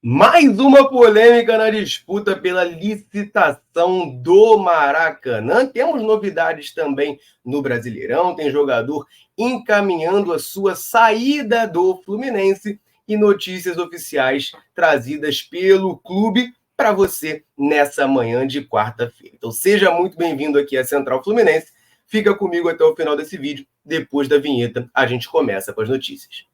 Mais uma polêmica na disputa pela licitação do Maracanã. Temos novidades também no Brasileirão. Tem jogador encaminhando a sua saída do Fluminense e notícias oficiais trazidas pelo clube para você nessa manhã de quarta-feira. Então seja muito bem-vindo aqui à Central Fluminense. Fica comigo até o final desse vídeo. Depois da vinheta, a gente começa com as notícias.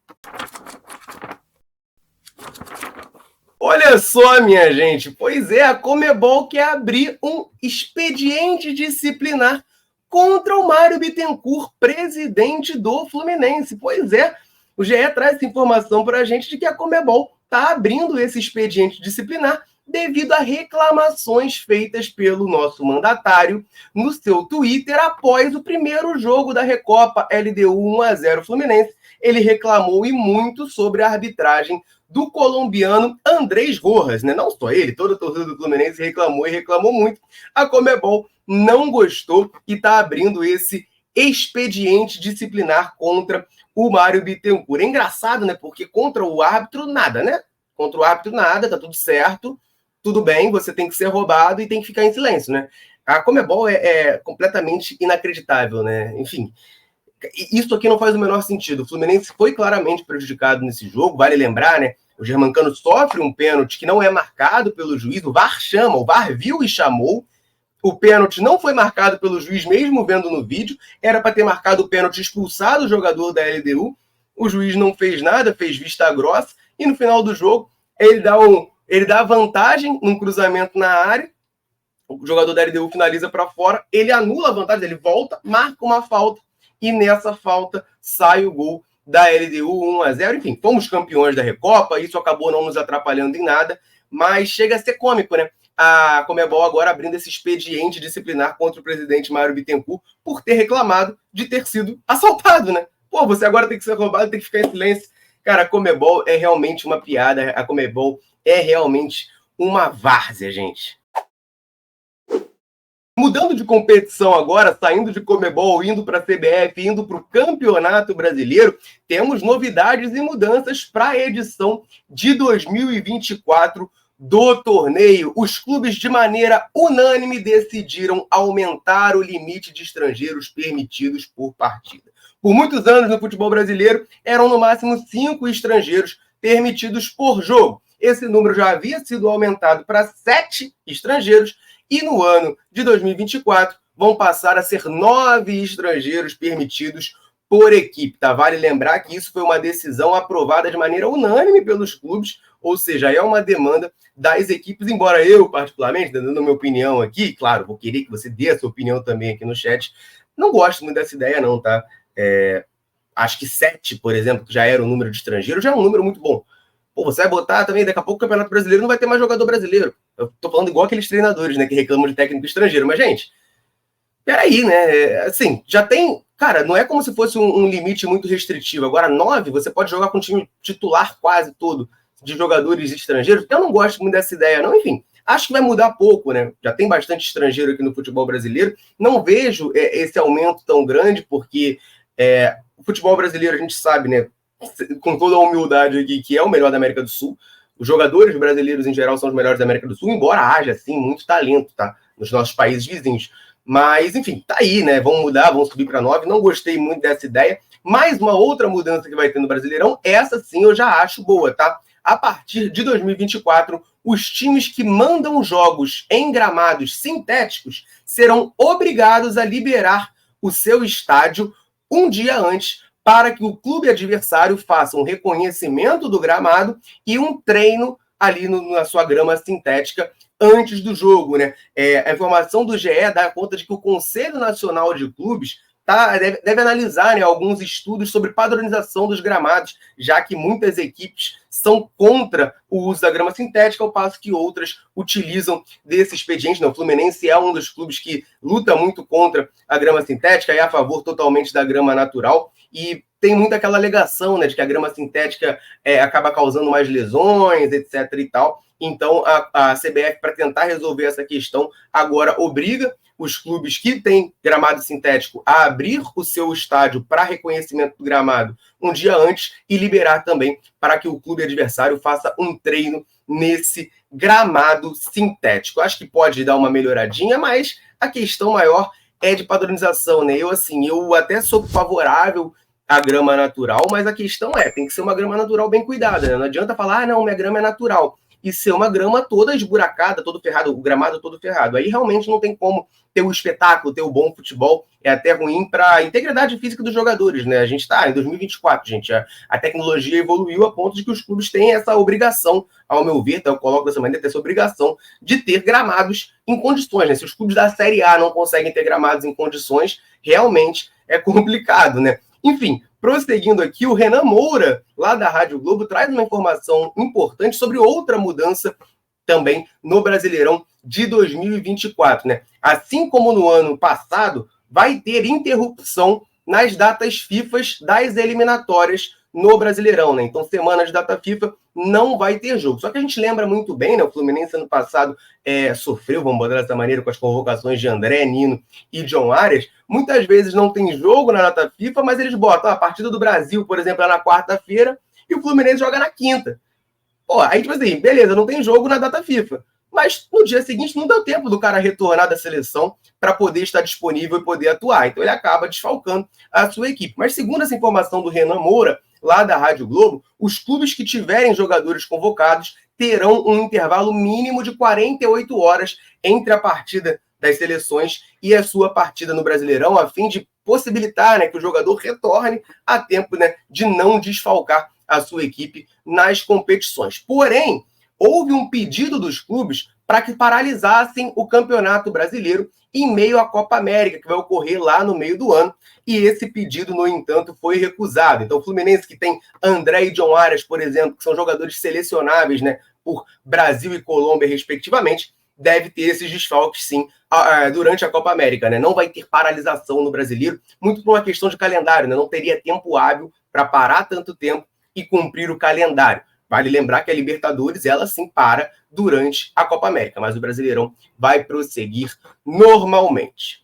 Olha só, minha gente, pois é, a Conmebol quer abrir um expediente disciplinar contra o Mário Bittencourt, presidente do Fluminense. Pois é, o GE traz essa informação para a gente de que a Conmebol está abrindo esse expediente disciplinar devido a reclamações feitas pelo nosso mandatário no seu Twitter após o primeiro jogo da Recopa LDU 1-0 Fluminense. Ele reclamou e muito sobre a arbitragem do colombiano Andrés Rojas, né? Não só ele, toda a torcida do Fluminense reclamou e reclamou muito. A Conmebol não gostou e está abrindo esse expediente disciplinar contra o Mário Bittencourt. É engraçado, né? Porque contra o árbitro, nada, né? Contra o árbitro, nada, tá tudo certo, tudo bem, você tem que ser roubado e tem que ficar em silêncio, né? A Conmebol é completamente inacreditável, né? Enfim, isso aqui não faz o menor sentido. O Fluminense foi claramente prejudicado nesse jogo, vale lembrar, né? O Germancano sofre um pênalti que não é marcado pelo juiz, o VAR chama, o VAR viu e chamou. O pênalti não foi marcado pelo juiz, mesmo vendo no vídeo. Era para ter marcado o pênalti, expulsado o jogador da LDU. O juiz não fez nada, fez vista grossa. E no final do jogo, ele dá vantagem num cruzamento na área. O jogador da LDU finaliza para fora. Ele anula a vantagem, ele volta, marca uma falta. E nessa falta sai o gol da LDU 1-0. Enfim, fomos campeões da Recopa, isso acabou não nos atrapalhando em nada, mas chega a ser cômico, né? A Conmebol agora abrindo esse expediente disciplinar contra o presidente Mário Bittencourt por ter reclamado de ter sido assaltado, né? Pô, você agora tem que ser roubado, tem que ficar em silêncio. Cara, a Conmebol é realmente uma piada, a Conmebol é realmente uma várzea, gente. Mudando de competição agora, saindo de Conmebol, indo para a CBF, indo para o Campeonato Brasileiro, temos novidades e mudanças para a edição de 2024 do torneio. Os clubes, de maneira unânime, decidiram aumentar o limite de estrangeiros permitidos por partida. Por muitos anos no futebol brasileiro, eram no máximo 5 estrangeiros permitidos por jogo. Esse número já havia sido aumentado para 7 estrangeiros, e no ano de 2024 vão passar a ser 9 estrangeiros permitidos por equipe. Tá? Vale lembrar que isso foi uma decisão aprovada de maneira unânime pelos clubes, ou seja, é uma demanda das equipes, embora eu, particularmente, dando a minha opinião aqui, claro, vou querer que você dê a sua opinião também aqui no chat, não gosto muito dessa ideia não, tá? Acho que 7, por exemplo, que já era o número de estrangeiros, já é um número muito bom. Pô, você vai botar também, daqui a pouco o Campeonato Brasileiro não vai ter mais jogador brasileiro. Eu tô falando igual aqueles treinadores, né, que reclamam de técnico estrangeiro. Mas, gente, peraí, né? Assim, já tem... Cara, não é como se fosse um limite muito restritivo. Agora, 9, você pode jogar com um time titular quase todo de jogadores estrangeiros. Eu não gosto muito dessa ideia, não. Enfim, acho que vai mudar pouco, né? Já tem bastante estrangeiro aqui no futebol brasileiro. Não vejo esse aumento tão grande, porque o futebol brasileiro, a gente sabe, né? Com toda a humildade aqui, que é o melhor da América do Sul. Os jogadores brasileiros, em geral, são os melhores da América do Sul, embora haja, assim, muito talento, tá? Nos nossos países vizinhos. Mas, enfim, tá aí, né? Vão mudar, vão subir para 9. Não gostei muito dessa ideia. Mais uma outra mudança que vai ter no Brasileirão, essa sim eu já acho boa, tá? A partir de 2024, os times que mandam jogos em gramados sintéticos serão obrigados a liberar o seu estádio um dia antes, para que o clube adversário faça um reconhecimento do gramado e um treino ali na sua grama sintética antes do jogo, né? A informação do GE dá conta de que o Conselho Nacional de Clubes deve analisar, né, alguns estudos sobre padronização dos gramados, já que muitas equipes são contra o uso da grama sintética, ao passo que outras utilizam desse expediente. Não, o Fluminense é um dos clubes que luta muito contra a grama sintética, é a favor totalmente da grama natural, e tem muito aquela alegação, né, de que a grama sintética acaba causando mais lesões, etc. e tal. Então, a CBF, para tentar resolver essa questão, agora obriga os clubes que têm gramado sintético a abrir o seu estádio para reconhecimento do gramado um dia antes e liberar também para que o clube adversário faça um treino nesse gramado sintético. Acho que pode dar uma melhoradinha, mas a questão maior é de padronização, né? Eu até sou favorável à grama natural, mas a questão tem que ser uma grama natural bem cuidada, né? Não adianta falar, não, minha grama é natural, e ser uma grama toda esburacada, todo ferrado, o gramado todo ferrado. Aí realmente não tem como ter o espetáculo, ter o bom futebol. É até ruim para a integridade física dos jogadores, né? A gente está em 2024, gente. A tecnologia evoluiu a ponto de que os clubes têm essa obrigação, ao meu ver, então eu coloco dessa maneira, ter essa obrigação de ter gramados em condições, né? Se os clubes da Série A não conseguem ter gramados em condições, realmente é complicado, né? Enfim, prosseguindo aqui, o Renan Moura, lá da Rádio Globo, traz uma informação importante sobre outra mudança também no Brasileirão de 2024, né? Assim como no ano passado, vai ter interrupção nas datas FIFA das eliminatórias no Brasileirão, né? Então, semana de data FIFA não vai ter jogo. Só que a gente lembra muito bem, né? O Fluminense ano passado sofreu, vamos botar dessa maneira, com as convocações de André, Nino e John Arias. Muitas vezes não tem jogo na data FIFA, mas eles botam a partida do Brasil, por exemplo, é na quarta-feira e o Fluminense joga na quinta. Pô, aí, tipo assim, beleza, não tem jogo na data FIFA. Mas no dia seguinte não deu tempo do cara retornar da seleção para poder estar disponível e poder atuar. Então ele acaba desfalcando a sua equipe. Mas segundo essa informação do Renan Moura, lá da Rádio Globo, os clubes que tiverem jogadores convocados terão um intervalo mínimo de 48 horas entre a partida das seleções e a sua partida no Brasileirão, a fim de possibilitar, né, que o jogador retorne a tempo, né, de não desfalcar a sua equipe nas competições. Porém, houve um pedido dos clubes para que paralisassem o Campeonato Brasileiro em meio à Copa América, que vai ocorrer lá no meio do ano, e esse pedido, no entanto, foi recusado. Então, o Fluminense, que tem André e John Arias, por exemplo, que são jogadores selecionáveis, né, por Brasil e Colômbia, respectivamente, deve ter esses desfalques, sim, durante a Copa América, né? Não vai ter paralisação no Brasileiro, muito por uma questão de calendário, né? Não teria tempo hábil para parar tanto tempo e cumprir o calendário. Vale lembrar que a Libertadores, ela sim para durante a Copa América, mas o Brasileirão vai prosseguir normalmente.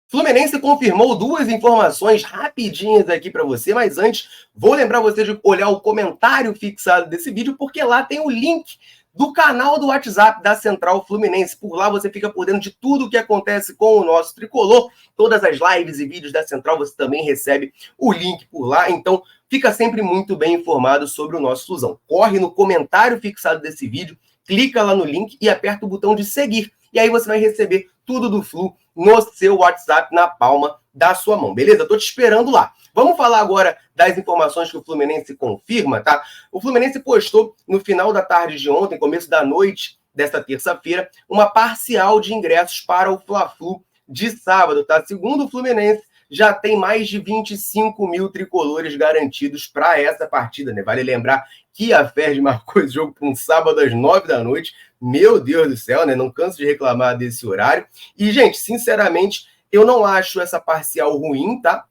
Fluminense confirmou duas informações rapidinhas aqui para você, mas antes, vou lembrar você de olhar o comentário fixado desse vídeo, porque lá tem o link do canal do WhatsApp da Central Fluminense. Por lá você fica por dentro de tudo o que acontece com o nosso tricolor. Todas as lives e vídeos da Central você também recebe o link por lá. Então, fica sempre muito bem informado sobre o nosso Flusão. Corre no comentário fixado desse vídeo, clica lá no link e aperta o botão de seguir. E aí você vai receber tudo do Flu no seu WhatsApp, na palma da sua mão, beleza? Tô te esperando lá. Vamos falar agora das informações que o Fluminense confirma, tá? O Fluminense postou no final da tarde de ontem, começo da noite desta terça-feira, uma parcial de ingressos para o Fla-Flu de sábado, tá? Segundo o Fluminense, já tem mais de 25 mil tricolores garantidos para essa partida, né? Vale lembrar que a Ferdi marcou esse jogo para um sábado às 9 da noite. Meu Deus do céu, né? Não canso de reclamar desse horário. E, gente, sinceramente, eu não acho essa parcial ruim, tá?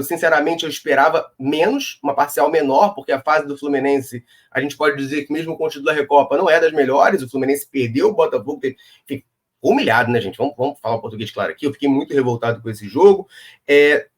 Sinceramente, eu esperava menos, uma parcial menor, porque a fase do Fluminense, a gente pode dizer que mesmo com o título da Recopa, não é das melhores. O Fluminense perdeu o Botafogo, ficou humilhado, né, gente? Vamos falar um português claro aqui. Eu fiquei muito revoltado com esse jogo.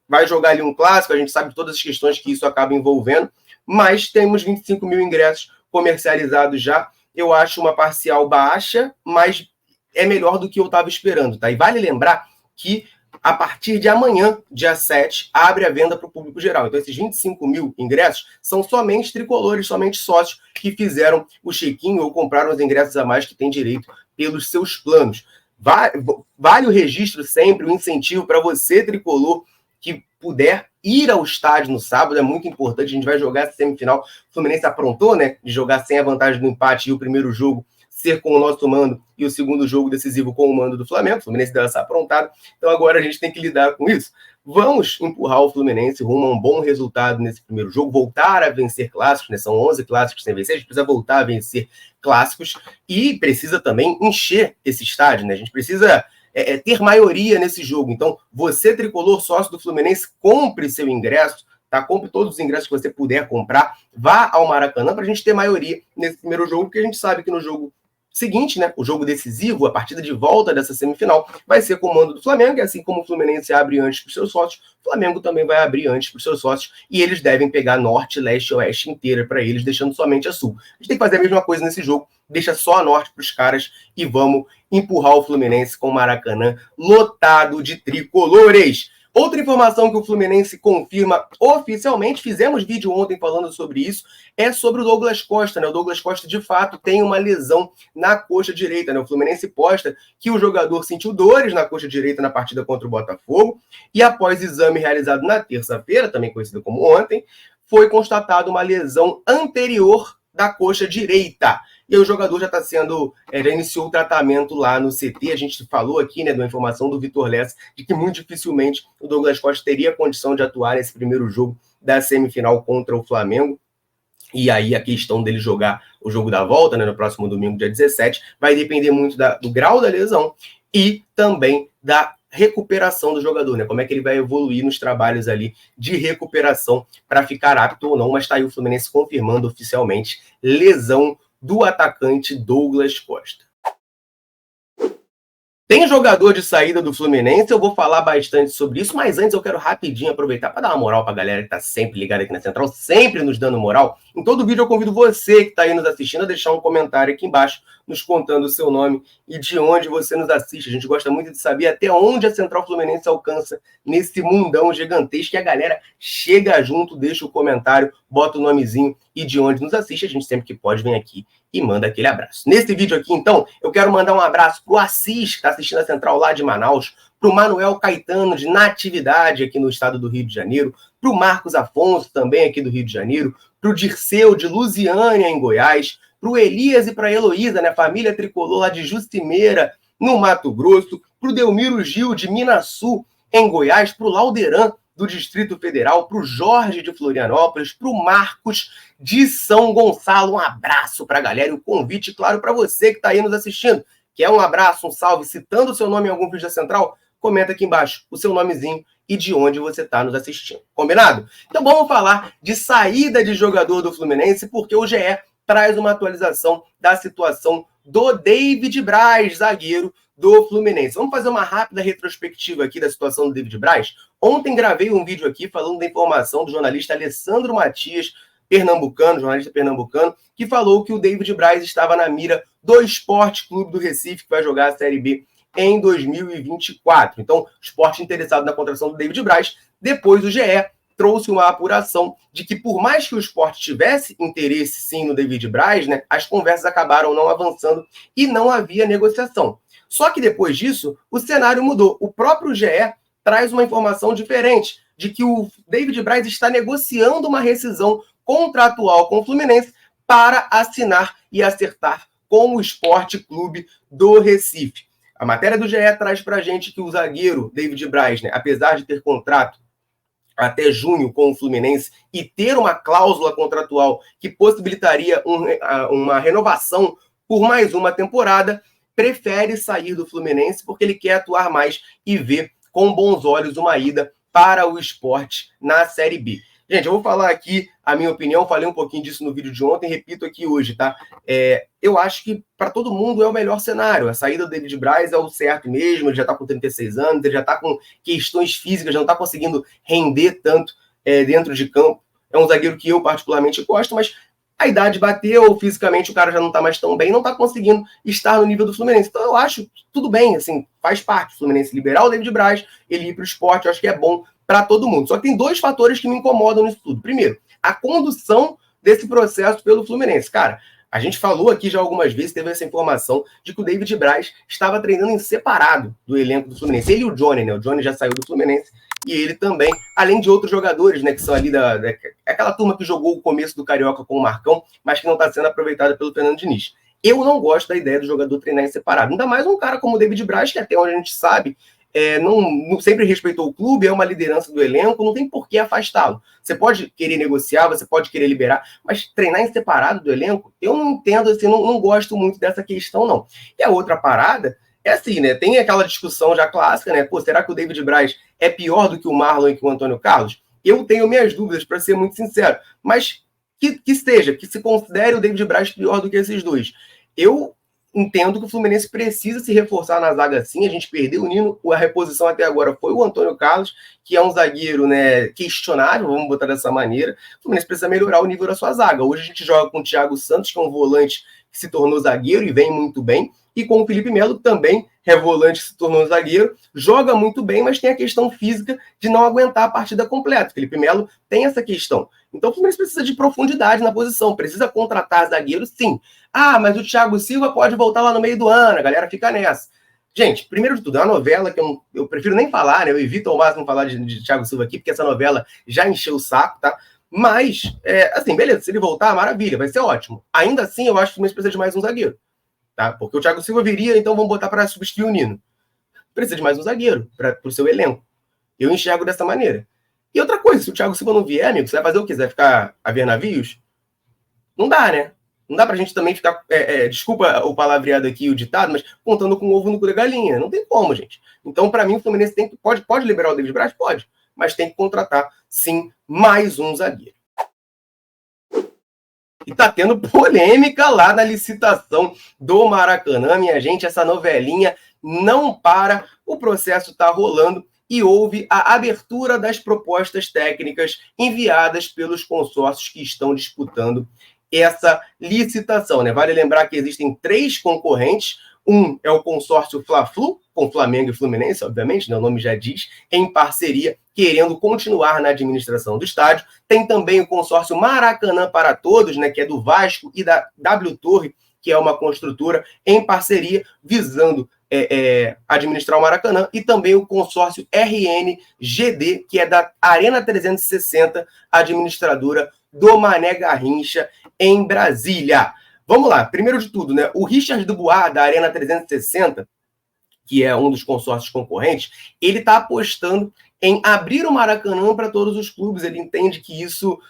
Vai jogar ali um clássico, a gente sabe todas as questões que isso acaba envolvendo, mas temos 25 mil ingressos comercializados já. Eu acho uma parcial baixa, mas é melhor do que eu estava esperando, tá? E vale lembrar que a partir de amanhã, dia 7, abre a venda para o público geral. Então, esses 25 mil ingressos são somente tricolores, somente sócios que fizeram o check-in ou compraram os ingressos a mais que têm direito pelos seus planos. Vale o registro sempre, o incentivo para você, tricolor, que puder ir ao estádio no sábado, é muito importante. A gente vai jogar essa semifinal. O Fluminense aprontou, né, de jogar sem a vantagem do empate e o primeiro jogo ser com o nosso mando e o segundo jogo decisivo com o mando do Flamengo. O Fluminense deu essa aprontada, então agora a gente tem que lidar com isso. Vamos empurrar o Fluminense rumo a um bom resultado nesse primeiro jogo, voltar a vencer clássicos, né? São 11 clássicos sem vencer, a gente precisa voltar a vencer clássicos e precisa também encher esse estádio, né? A gente precisa ter maioria nesse jogo. Então, você, tricolor, sócio do Fluminense, compre seu ingresso, tá? Compre todos os ingressos que você puder comprar, vá ao Maracanã para a gente ter maioria nesse primeiro jogo, porque a gente sabe que no jogo seguinte, né? O jogo decisivo, a partida de volta dessa semifinal, vai ser com o mando do Flamengo, e assim como o Fluminense abre antes para os seus sócios, o Flamengo também vai abrir antes para os seus sócios, e eles devem pegar norte, leste e oeste inteira para eles, deixando somente a sul. A gente tem que fazer a mesma coisa nesse jogo, deixa só a norte para os caras e vamos empurrar o Fluminense com o Maracanã lotado de tricolores. Outra informação que o Fluminense confirma oficialmente, fizemos vídeo ontem falando sobre isso, é sobre o Douglas Costa, né? O Douglas Costa, de fato, tem uma lesão na coxa direita, né? O Fluminense posta que o jogador sentiu dores na coxa direita na partida contra o Botafogo e após exame realizado na terça-feira, também conhecido como ontem, foi constatada uma lesão anterior da coxa direita. E o jogador já está sendo, já iniciou o tratamento lá no CT. A gente falou aqui, né, da informação do Vitor Lessa, de que muito dificilmente o Douglas Costa teria condição de atuar nesse primeiro jogo da semifinal contra o Flamengo. E aí a questão dele jogar o jogo da volta, né, no próximo domingo, dia 17, vai depender muito do grau da lesão e também da recuperação do jogador, né? Como é que ele vai evoluir nos trabalhos ali de recuperação para ficar apto ou não. Mas está aí o Fluminense confirmando oficialmente lesão do atacante Douglas Costa. Tem jogador de saída do Fluminense, eu vou falar bastante sobre isso, mas antes eu quero rapidinho aproveitar para dar uma moral para a galera que está sempre ligada aqui na Central, sempre nos dando moral. Em todo vídeo eu convido você que está aí nos assistindo a deixar um comentário aqui embaixo, nos contando o seu nome e de onde você nos assiste. A gente gosta muito de saber até onde a Central Fluminense alcança nesse mundão gigantesco, e a galera chega junto, deixa o comentário, bota o nomezinho e de onde nos assiste. A gente sempre que pode vem aqui e manda aquele abraço. Nesse vídeo aqui, então, eu quero mandar um abraço pro Assis, que está assistindo a Central lá de Manaus, pro Manuel Caetano, de Natividade, aqui no estado do Rio de Janeiro, pro Marcos Afonso, também aqui do Rio de Janeiro, pro Dirceu, de Lusiânia, em Goiás, pro Elias e pra Heloísa, né, família tricolor lá de Justimeira, no Mato Grosso, pro Delmiro Gil, de Minasul, em Goiás, pro Lauderan, do Distrito Federal, para o Jorge de Florianópolis, para o Marcos de São Gonçalo. Um abraço para a galera e o convite, claro, para você que está aí nos assistindo. Quer um abraço, um salve, citando o seu nome em algum vídeo da Central? Comenta aqui embaixo o seu nomezinho e de onde você está nos assistindo. Combinado? Então vamos falar de saída de jogador do Fluminense, porque o GE traz uma atualização da situação do David Braz, zagueiro do Fluminense. Vamos fazer uma rápida retrospectiva aqui da situação do David Braz. Ontem gravei um vídeo aqui falando da informação do jornalista Alessandro Matias, pernambucano, jornalista pernambucano, que falou que o David Braz estava na mira do Sport Clube do Recife, que vai jogar a Série B em 2024. Então, o Sport interessado na contratação do David Braz. Depois o GE trouxe uma apuração de que, por mais que o Sport tivesse interesse sim no David Braz, né, as conversas acabaram não avançando e não havia negociação. Só que depois disso, o cenário mudou. O próprio GE traz uma informação diferente, de que o David Braz está negociando uma rescisão contratual com o Fluminense para assinar e acertar com o Sport Clube do Recife. A matéria do GE traz para a gente que o zagueiro David Braz, né, apesar de ter contrato até junho com o Fluminense e ter uma cláusula contratual que possibilitaria uma renovação por mais uma temporada, prefere sair do Fluminense porque ele quer atuar mais e ver com bons olhos uma ida para o Sport na Série B. Gente, eu vou falar aqui a minha opinião, falei um pouquinho disso no vídeo de ontem, repito aqui hoje, tá? Eu acho que para todo mundo é o melhor cenário. A saída do David Braz é o certo mesmo, ele já está com 36 anos, ele já está com questões físicas, já não está conseguindo render tanto dentro de campo. É um zagueiro que eu particularmente gosto, mas a idade bateu, fisicamente o cara já não está mais tão bem, não está conseguindo estar no nível do Fluminense. Então eu acho tudo bem, assim, faz parte do Fluminense liberar o David Braz, ele ir para o Sport, eu acho que é bom para todo mundo. Só que tem dois fatores que me incomodam nisso tudo. Primeiro, a condução desse processo pelo Fluminense. Cara, a gente falou aqui já algumas vezes, teve essa informação de que o David Braz estava treinando em separado do elenco do Fluminense. Ele e o Johnny, né? O Johnny já saiu do Fluminense e ele também, além de outros jogadores, né, que são ali aquela turma que jogou o começo do Carioca com o Marcão, mas que não está sendo aproveitada pelo Fernando Diniz. Eu não gosto da ideia do jogador treinar em separado. Ainda mais um cara como o David Braz, que até onde a gente sabe, não sempre respeitou o clube, é uma liderança do elenco, não tem por que afastá-lo. Você pode querer negociar, você pode querer liberar, mas treinar em separado do elenco, eu não entendo, assim, não gosto muito dessa questão, não. E a outra parada é assim, né? Tem aquela discussão já clássica, né? Pô, será que o David Braz é pior do que o Marlon e que o Antônio Carlos? Eu tenho minhas dúvidas, para ser muito sincero, mas que se considere o David Braz pior do que esses dois. Eu entendo que o Fluminense precisa se reforçar na zaga sim. A gente perdeu o Nino, a reposição até agora foi o Antônio Carlos, que é um zagueiro, né, questionável, vamos botar dessa maneira. O Fluminense precisa melhorar o nível da sua zaga. Hoje a gente joga com o Thiago Santos, que é um volante que se tornou zagueiro e vem muito bem, e com o Felipe Melo também, é volante que se tornou zagueiro, joga muito bem, mas tem a questão física de não aguentar a partida completa. O Felipe Melo tem essa questão. Então o Fluminense precisa de profundidade na posição, precisa contratar zagueiro, sim. Ah, mas o Thiago Silva pode voltar lá no meio do ano, a galera fica nessa. Gente, primeiro de tudo, é uma novela que eu prefiro nem falar, né? Eu evito ao máximo falar de Thiago Silva aqui, porque essa novela já encheu o saco, tá? Mas, assim, beleza, se ele voltar, maravilha, vai ser ótimo. Ainda assim, eu acho que o Fluminense precisa de mais um zagueiro, tá? Porque o Thiago Silva viria, então vamos botar para substituir o Nino. Precisa de mais um zagueiro para o seu elenco. Eu enxergo dessa maneira. E outra coisa, se o Thiago Silva não vier, amigo, você vai fazer o quê? Você vai ficar a ver navios? Não dá, né? Não dá pra gente também ficar, desculpa o palavreado aqui, o ditado, mas contando com o ovo no cu da galinha. Não tem como, gente. Então, para mim, o Fluminense pode liberar o David Braz? Pode. Mas tem que contratar, sim, mais um zagueiro. E tá tendo polêmica lá na licitação do Maracanã, minha gente. Essa novelinha não para, o processo tá rolando e houve a abertura das propostas técnicas enviadas pelos consórcios que estão disputando essa licitação, né? Vale lembrar que existem 3 concorrentes. Um é o consórcio Fla-Flu, com Flamengo e Fluminense, obviamente, né? O nome já diz, em parceria, querendo continuar na administração do estádio. Tem também o consórcio Maracanã para Todos, né? Que é do Vasco e da W Torre, que é uma construtora, em parceria, visando administrar o Maracanã, e também o consórcio RNGD, que é da Arena 360, administradora do Mané Garrincha, em Brasília. Vamos lá, primeiro de tudo, né? O Richard Dubois, da Arena 360, que é um dos consórcios concorrentes, ele está apostando em abrir o Maracanã para todos os clubes. Ele entende que isso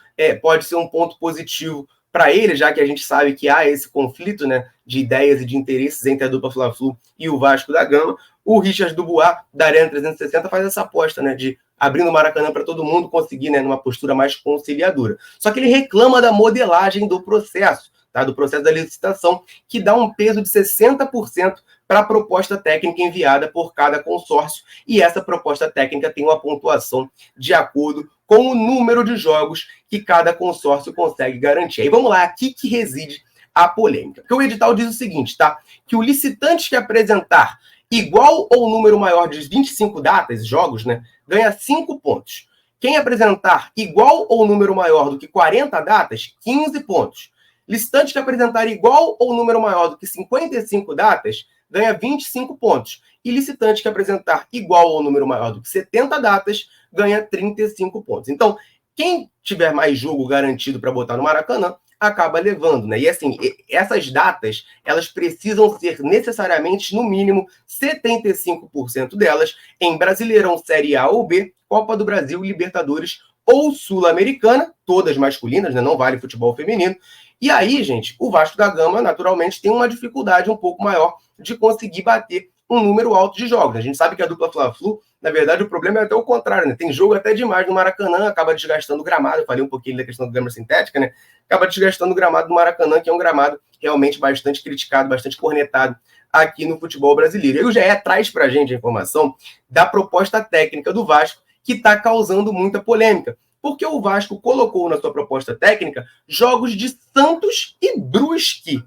pode ser um ponto positivo para ele, já que a gente sabe que há esse conflito, né, de ideias e de interesses entre a dupla Fla-Flu e o Vasco da Gama. O Richard Dubois, da Arena 360, faz essa aposta, né, de abrindo o Maracanã para todo mundo conseguir, né, numa postura mais conciliadora. Só que ele reclama da modelagem do processo, tá, do processo da licitação, que dá um peso de 60% para a proposta técnica enviada por cada consórcio, e essa proposta técnica tem uma pontuação de acordo com o número de jogos que cada consórcio consegue garantir. Aí vamos lá, aqui que reside a polêmica. Porque o edital diz o seguinte, tá? Que o licitante que apresentar igual ou número maior de 25 datas, jogos, né, ganha 5 pontos. Quem apresentar igual ou número maior do que 40 datas, 15 pontos. Licitante que apresentar igual ou número maior do que 55 datas, ganha 25 pontos. E licitante que apresentar igual ou número maior do que 70 datas, ganha 35 pontos. Então, quem tiver mais jogo garantido para botar no Maracanã, acaba levando, né? E assim, essas datas, elas precisam ser necessariamente, no mínimo, 75% delas em Brasileirão Série A ou B, Copa do Brasil, Libertadores ou Sul-Americana, todas masculinas, né? Não vale futebol feminino. E aí, gente, o Vasco da Gama, naturalmente, tem uma dificuldade um pouco maior de conseguir bater um número alto de jogos. A gente sabe que a dupla Fla-Flu, na verdade, o problema é até o contrário, né? Tem jogo até demais no Maracanã, acaba desgastando o gramado. Eu falei um pouquinho da questão da grama sintética, né? Acaba desgastando o gramado do Maracanã, que é um gramado realmente bastante criticado, bastante cornetado aqui no futebol brasileiro. E o GE traz pra gente a informação da proposta técnica do Vasco, que está causando muita polêmica. Porque o Vasco colocou na sua proposta técnica jogos de Santos e Brusque.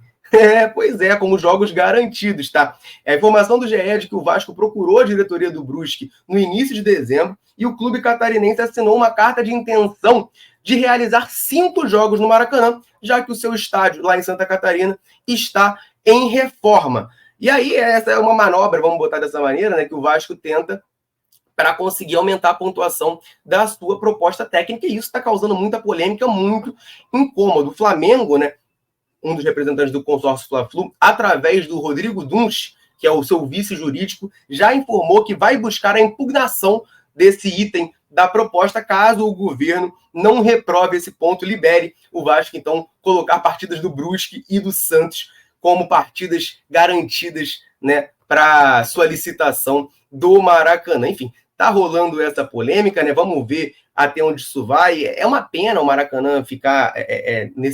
Pois é, como jogos garantidos, tá? A informação do GE é de que o Vasco procurou a diretoria do Brusque no início de dezembro e o clube catarinense assinou uma carta de intenção de realizar 5 jogos no Maracanã, já que o seu estádio lá em Santa Catarina está em reforma. E aí, essa é uma manobra, vamos botar dessa maneira, né, que o Vasco tenta para conseguir aumentar a pontuação da sua proposta técnica, e isso está causando muita polêmica, muito incômodo. O Flamengo, né, um dos representantes do consórcio Fla-Flu, através do Rodrigo Duns, que é o seu vice jurídico, já informou que vai buscar a impugnação desse item da proposta, caso o governo não reprove esse ponto, libere o Vasco, então, colocar partidas do Brusque e do Santos como partidas garantidas, né, para sua licitação do Maracanã. Enfim, tá rolando essa polêmica, né? Vamos ver até onde isso vai. É uma pena o Maracanã ficar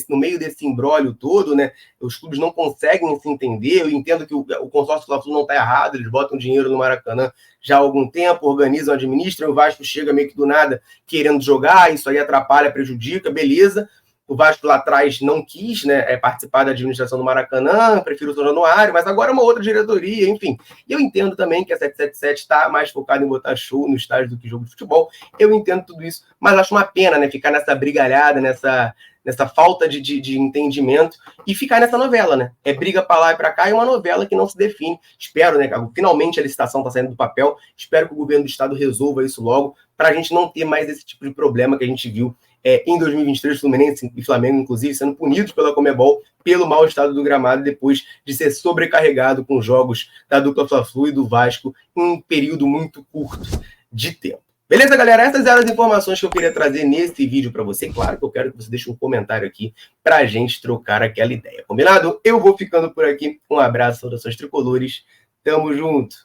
no meio desse imbróglio todo, né? Os clubes não conseguem se entender. Eu entendo que o consórcio Fla-Flu não está errado, eles botam dinheiro no Maracanã já há algum tempo, organizam, administram, o Vasco chega meio que do nada querendo jogar, isso aí atrapalha, prejudica, beleza. O Vasco lá atrás não quis, né, participar da administração do Maracanã, prefiro o São Januário, mas agora é uma outra diretoria, enfim. E eu entendo também que a 777 está mais focada em botar show no estádio do que jogo de futebol. Eu entendo tudo isso, mas acho uma pena, né, ficar nessa brigalhada, nessa falta de entendimento e ficar nessa novela, né? É briga para lá e para cá e uma novela que não se define. Espero, né, finalmente a licitação está saindo do papel, espero que o governo do estado resolva isso logo, para a gente não ter mais esse tipo de problema que a gente viu em 2023, Fluminense e Flamengo, inclusive, sendo punidos pela Conmebol pelo mau estado do gramado depois de ser sobrecarregado com jogos da dupla Fla-Flu e do Vasco em um período muito curto de tempo. Beleza, galera? Essas eram as informações que eu queria trazer nesse vídeo para você. Claro que eu quero que você deixe um comentário aqui para a gente trocar aquela ideia. Combinado? Eu vou ficando por aqui. Um abraço, saudações tricolores. Tamo junto!